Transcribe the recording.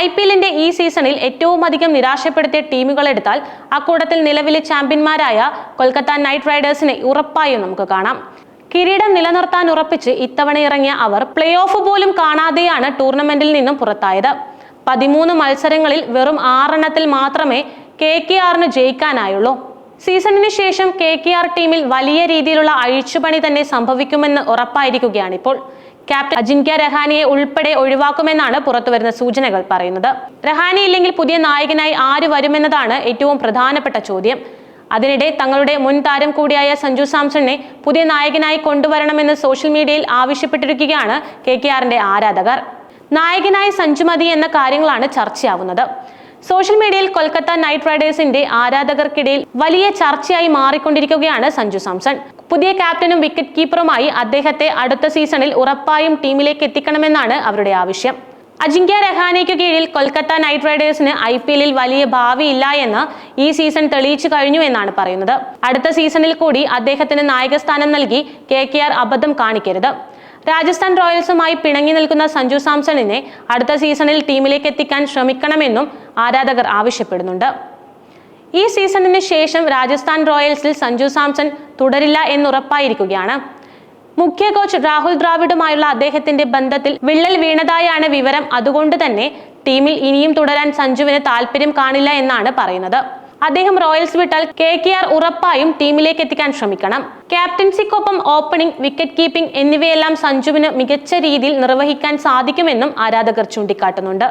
IPL ഈ സീസണിൽ ഏറ്റവും അധികം നിരാശപ്പെടുത്തിയ ടീമുകളെടുത്താൽ അക്കൂട്ടത്തിൽ നിലവിലെ ചാമ്പ്യന്മാരായ കൊൽക്കത്ത നൈറ്റ് റൈഡേഴ്സിനെ ഉറപ്പായും നമുക്ക് കാണാം. കിരീടം നിലനിർത്താൻ ഉറപ്പിച്ച് ഇത്തവണ ഇറങ്ങിയ അവർ പ്ലേ ഓഫ് പോലും കാണാതെയാണ് ടൂർണമെന്റിൽ നിന്നും പുറത്തായത്. 13 മത്സരങ്ങളിൽ വെറും 6 എണ്ണത്തിൽ മാത്രമേ KKRന് ജയിക്കാനായുള്ളൂ. സീസണിന് ശേഷം KKR ടീമിൽ വലിയ രീതിയിലുള്ള അഴിച്ചുപണി തന്നെ സംഭവിക്കുമെന്ന് ഉറപ്പായിരിക്കുകയാണിപ്പോൾ. ക്യാപ്റ്റൻ അജിങ്ക്യ രഹാനെയെ ഉൾപ്പെടെ ഒഴിവാക്കുമെന്നാണ് പുറത്തുവരുന്ന സൂചനകൾ പറയുന്നത്. രഹാനെ ഇല്ലെങ്കിൽ പുതിയ നായകനായി ആര് വരുമെന്നതാണ് ഏറ്റവും പ്രധാനപ്പെട്ട ചോദ്യം. അതിനിടെ തങ്ങളുടെ മുൻ താരം കൂടിയായ സഞ്ജു സാംസണിനെ പുതിയ നായകനായി കൊണ്ടുവരണമെന്ന് സോഷ്യൽ മീഡിയയിൽ ആവശ്യപ്പെട്ടിരിക്കുകയാണ് KKRന്റെ ആരാധകർ. നായകനായി സഞ്ജു മതി എന്ന കാര്യങ്ങളാണ് ചർച്ചയാവുന്നത്. സോഷ്യൽ മീഡിയയിൽ കൊൽക്കത്ത നൈറ്റ് റൈഡേഴ്സിന്റെ ആരാധകർക്കിടയിൽ വലിയ ചർച്ചയായി മാറിക്കൊണ്ടിരിക്കുകയാണ് സഞ്ജു സാംസൺ. പുതിയ ക്യാപ്റ്റനും വിക്കറ്റ് കീപ്പറുമായി അദ്ദേഹത്തെ അടുത്ത സീസണിൽ ഉറപ്പായും ടീമിലേക്ക് എത്തിക്കണമെന്നാണ് അവരുടെ ആവശ്യം. അജിങ്ക്യ രഹാനെയ്ക്കു കീഴിൽ കൊൽക്കത്ത നൈറ്റ് റൈഡേഴ്സിന് IPL വലിയ ഭാവിയില്ല എന്ന് ഈ സീസൺ തെളിയിച്ചു കഴിഞ്ഞു എന്നാണ് പറയുന്നത്. അടുത്ത സീസണിൽ കൂടി അദ്ദേഹത്തിന് നായകസ്ഥാനം നൽകി KKR അബദ്ധം കാണിക്കരുത്. രാജസ്ഥാൻ റോയൽസുമായി പിണങ്ങി നിൽക്കുന്ന സഞ്ജു സാംസണിനെ അടുത്ത സീസണിൽ ടീമിലേക്ക് എത്തിക്കാൻ ശ്രമിക്കണമെന്നും ആരാധകർ ആവശ്യപ്പെടുന്നുണ്ട്. ഈ സീസണിന് ശേഷം രാജസ്ഥാൻ റോയൽസിൽ സഞ്ജു സാംസൺ തുടരില്ല എന്നുറപ്പായിരിക്കുകയാണ്. മുഖ്യ കോച്ച് രാഹുൽ ദ്രാവിഡുമായുള്ള അദ്ദേഹത്തിന്റെ ബന്ധത്തിൽ വിള്ളൽ വീണതായാണ് വിവരം. അതുകൊണ്ട് തന്നെ ടീമിൽ ഇനിയും തുടരാൻ സഞ്ജുവിന് താല്പര്യം കാണില്ല എന്നാണ് പറയുന്നത്. അദ്ദേഹം റോയൽസ് വിട്ടാൽ KKR ഉറപ്പായും ടീമിലേക്ക് എത്തിക്കാൻ ശ്രമിക്കണം. ക്യാപ്റ്റൻസിക്കൊപ്പം ഓപ്പണിംഗ്, വിക്കറ്റ് കീപ്പിംഗ് എന്നിവയെല്ലാം സഞ്ജുവിന് മികച്ച രീതിയിൽ നിർവഹിക്കാൻ സാധിക്കുമെന്നും ആരാധകർ ചൂണ്ടിക്കാട്ടുന്നുണ്ട്.